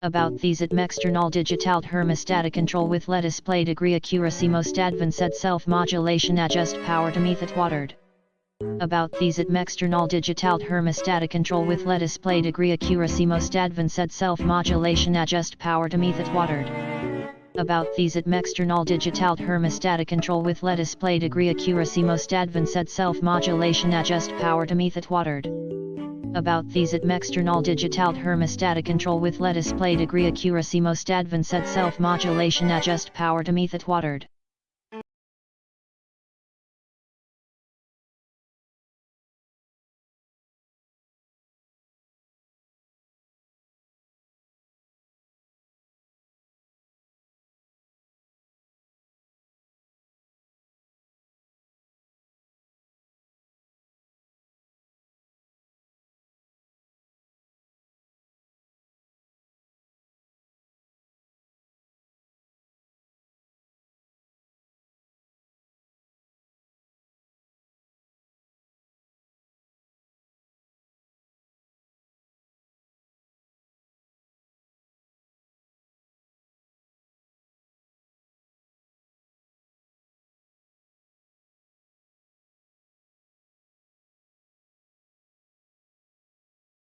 About these at external digital thermostatic control with let display degree accuracy most advanced self-modulation adjust power to meet watered. About these at external digital thermostatic control with let display degree accuracy most advanced self-modulation adjust power to meet watered. About these at external digital thermostatic control with let display degree accuracy most advanced self-modulation adjust power to meet watered. About these at external digital thermostatic control with let display degree accuracy most advanced self-modulation adjust power to meet watered.